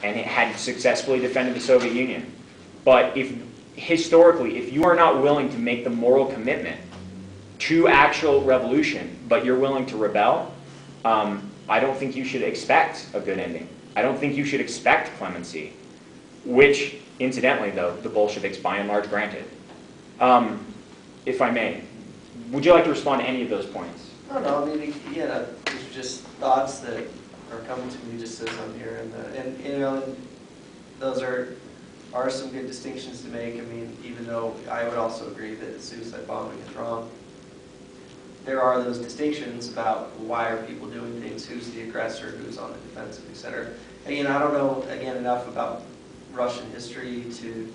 and it had successfully defended the Soviet Union. But historically, if you are not willing to make the moral commitment to actual revolution, but you're willing to rebel, I don't think you should expect a good ending. I don't think you should expect clemency, which, incidentally, though, the Bolsheviks by and large granted. If I may, would you like to respond to any of those points? No, I mean, yeah, these are just thoughts that are coming to me just as I'm here, and you know, those are some good distinctions to make. I mean, even though I would also agree that suicide bombing is wrong, there are those distinctions about why are people doing things, who's the aggressor, who's on the defensive, etc. Again, I don't know enough about Russian history to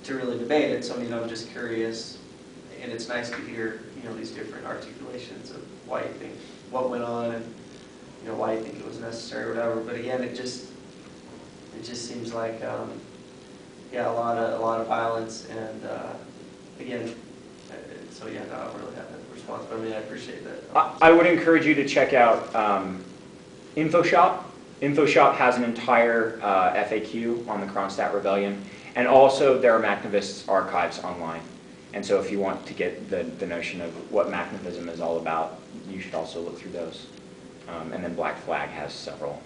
really debate it. So I'm just curious, and it's nice to hear these different articulations of why you think what went on and why you think it was necessary or whatever. But again, it just seems like a lot of violence, and again, so yeah, no, I don't really have a response, but I mean, I appreciate that. I would encourage you to check out InfoShop. InfoShop has an entire FAQ on the Kronstadt Rebellion, and also there are Machnevist's archives online. And so if you want to get the notion of what Machnevism is all about, you should also look through those. And then Black Flag has several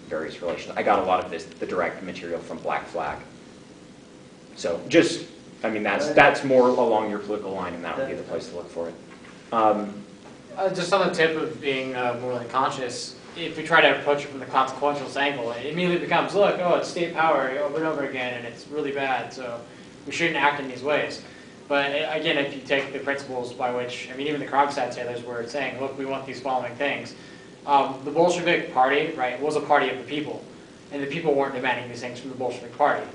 various relations. I got a lot of the direct material from Black Flag. So just, I mean, that's more along your political line, and that would be the place to look for it. Just on the tip of being morally conscious, if we try to approach it from the consequentialist angle, it immediately becomes, look, oh, it's state power over and over again, and it's really bad, so we shouldn't act in these ways. But again, if you take the principles by which, I mean, even the Kronstadt sailors were saying, look, we want these following things. The Bolshevik Party, right, was a party of the people, and the people weren't demanding these things from the Bolshevik Party,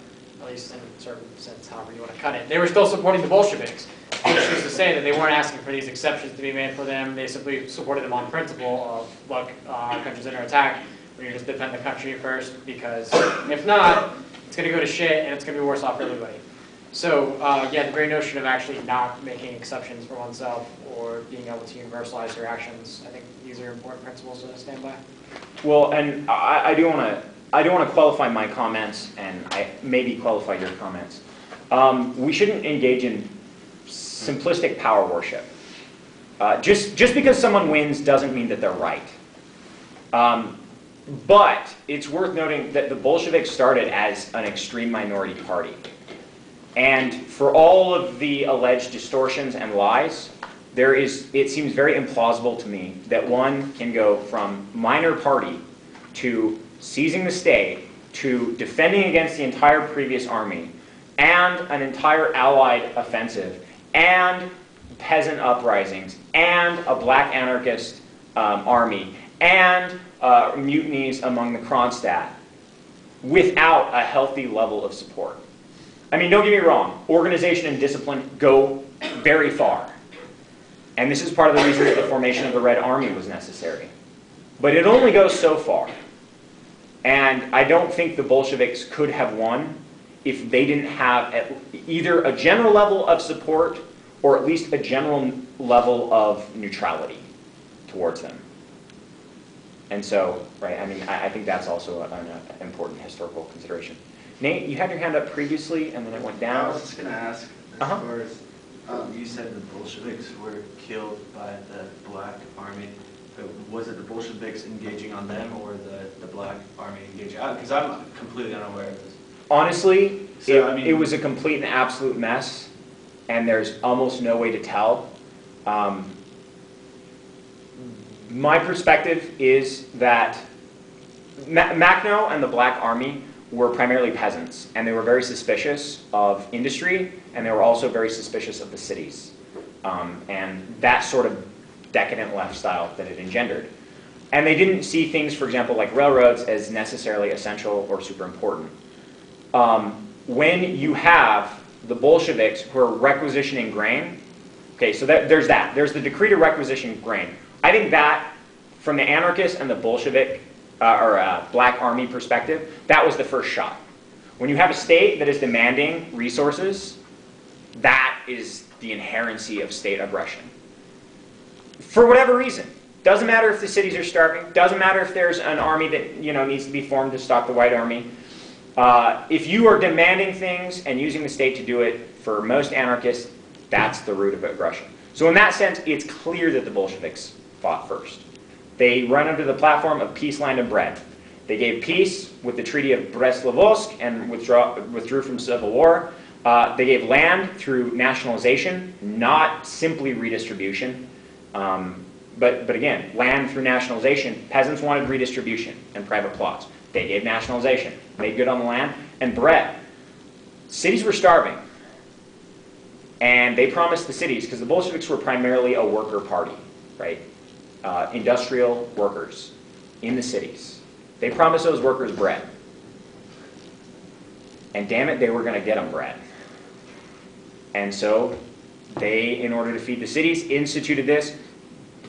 at least in a certain sense, however you want to cut it. They were still supporting the Bolsheviks, which is to say that they weren't asking for these exceptions to be made for them. They simply supported them on principle of, look, our country's under attack. We need to just defend the country first, because if not, it's going to go to shit, and it's going to be worse off for everybody. So, yeah, the very notion of actually not making exceptions for oneself or being able to universalize your actions, I think these are important principles to stand by. Well, and I do want to qualify my comments, and I maybe qualify your comments. We shouldn't engage in simplistic power worship. Just because someone wins doesn't mean that they're right. But it's worth noting that the Bolsheviks started as an extreme minority party. And for all of the alleged distortions and lies, it seems very implausible to me that one can go from minor party to seizing the state to defending against the entire previous army and an entire Allied offensive and peasant uprisings and a black anarchist army and mutinies among the Kronstadt without a healthy level of support. I mean, don't get me wrong, organization and discipline go very far. And this is part of the reason that the formation of the Red Army was necessary. But it only goes so far. And I don't think the Bolsheviks could have won if they didn't have either a general level of support or at least a general level of neutrality towards them. And so, right, I mean, I think that's also an important historical consideration. Nate, you had your hand up previously, and then it went down. I was just going to ask, as far as you said the Bolsheviks were killed by the Black Army. Was it the Bolsheviks engaging on them, or the Black Army engaging? Because I'm completely unaware of this. Honestly, it was a complete and absolute mess, and there's almost no way to tell. My perspective is that Makhno and the Black Army were primarily peasants, and they were very suspicious of industry, and they were also very suspicious of the cities, and that sort of decadent lifestyle that it engendered. And they didn't see things, for example, like railroads as necessarily essential or super important. When you have the Bolsheviks who are requisitioning grain, okay, so there's that. There's the decree to requisition grain. I think that, from the anarchist and the Bolshevik Black Army perspective, that was the first shot. When you have a state that is demanding resources, that is the inherency of state aggression. For whatever reason. Doesn't matter if the cities are starving. Doesn't matter if there's an army that needs to be formed to stop the white army. If you are demanding things and using the state to do it, for most anarchists, that's the root of aggression. So in that sense, it's clear that the Bolsheviks fought first. They run under the platform of peace, land, and bread. They gave peace with the Treaty of Brest-Litovsk and withdrew from civil war. They gave land through nationalization, not simply redistribution. But again, land through nationalization. Peasants wanted redistribution and private plots. They gave nationalization, made good on the land, and bread. Cities were starving. And they promised the cities, because the Bolsheviks were primarily a worker party, right? Industrial workers in the cities. They promised those workers bread. And damn it, they were going to get them bread. And so they, in order to feed the cities, instituted this.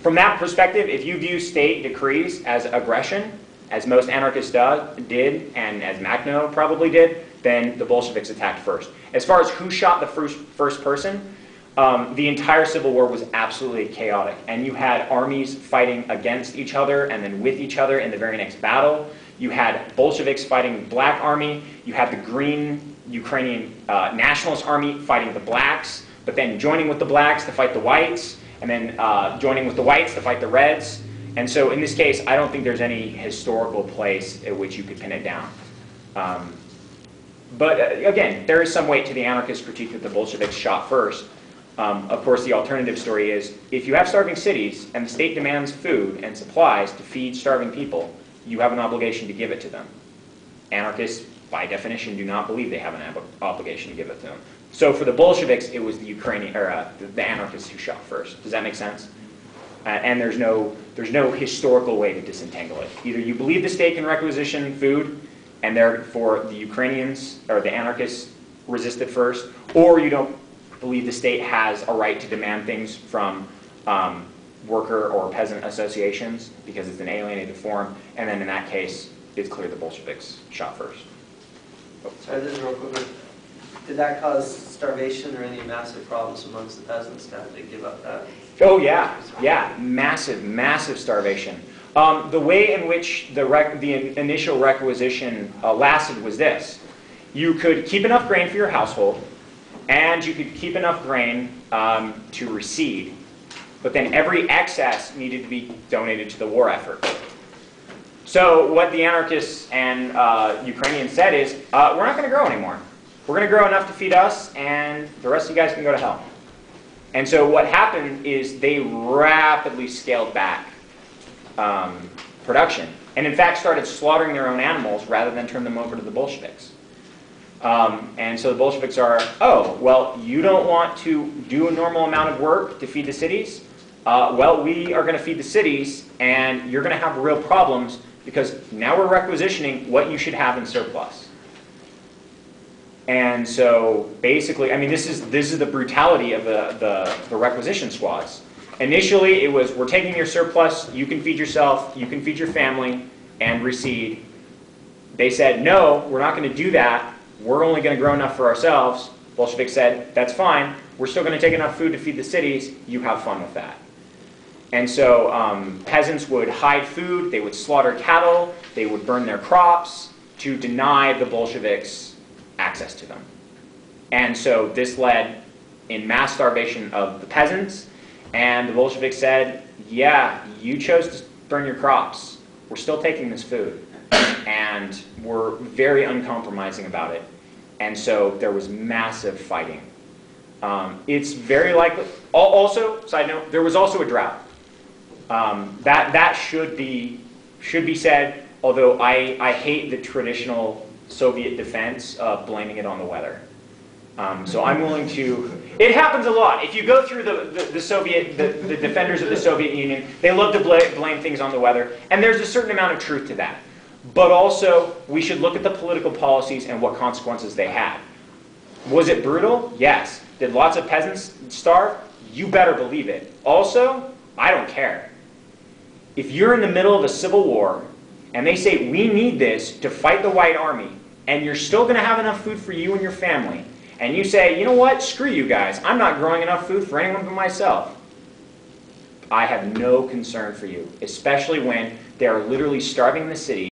From that perspective, if you view state decrees as aggression, as most anarchists did, and as Makhno probably did, then the Bolsheviks attacked first. As far as who shot the first person, the entire Civil War was absolutely chaotic. And you had armies fighting against each other and then with each other in the very next battle. You had Bolsheviks fighting the Black Army. You had the Green Ukrainian Nationalist Army fighting the Blacks, but then joining with the Blacks to fight the Whites, and then joining with the Whites to fight the Reds. And so in this case, I don't think there's any historical place at which you could pin it down. But again, there is some weight to the anarchist critique that the Bolsheviks shot first. Of course, the alternative story is, if you have starving cities and the state demands food and supplies to feed starving people, you have an obligation to give it to them. Anarchists, by definition, do not believe they have an obligation to give it to them. So for the Bolsheviks, it was the the anarchists who shot first. Does that make sense? And there's no historical way to disentangle it. Either you believe the state can requisition food, and therefore the Ukrainians or the anarchists resisted first, or you don't believe the state has a right to demand things from worker or peasant associations because it's an alienated form, and then in that case, it's clear the Bolsheviks shot first. Oh. Sorry, this is real quick. Did that cause starvation or any massive problems amongst the peasants to have to give up that? Oh yeah, massive starvation. The way in which the initial requisition lasted was this. You could keep enough grain for your household, and you could keep enough grain to reseed, but then every excess needed to be donated to the war effort. So what the anarchists and Ukrainians said is, we're not going to grow anymore. We're going to grow enough to feed us, and the rest of you guys can go to hell. And so what happened is they rapidly scaled back production, and in fact started slaughtering their own animals rather than turn them over to the Bolsheviks. And so the Bolsheviks are, oh, well, you don't want to do a normal amount of work to feed the cities? Well, we are going to feed the cities, and you're going to have real problems because now we're requisitioning what you should have in surplus. And so basically, I mean, this is the brutality of the requisition squads. Initially, it was, we're taking your surplus, you can feed yourself, you can feed your family, and reseed. They said, no, we're not going to do that. We're only going to grow enough for ourselves. Bolsheviks said, that's fine. We're still going to take enough food to feed the cities. You have fun with that. And so peasants would hide food, they would slaughter cattle, they would burn their crops to deny the Bolsheviks access to them. And so this led in mass starvation of the peasants, and the Bolsheviks said, yeah, you chose to burn your crops. We're still taking this food. And we're very uncompromising about it. And so there was massive fighting. It's very likely, also, side note, there was also a drought. That should be said, although I hate the traditional Soviet defense of blaming it on the weather. So I'm willing to, it happens a lot. If you go through the defenders of the Soviet Union, they love to blame things on the weather, and there's a certain amount of truth to that. But also, we should look at the political policies and what consequences they had. Was it brutal? Yes. Did lots of peasants starve? You better believe it. Also, I don't care. If you're in the middle of a civil war, and they say, we need this to fight the White Army, and you're still going to have enough food for you and your family, and you say, you know what, screw you guys, I'm not growing enough food for anyone but myself. I have no concern for you, especially when they are literally starving the city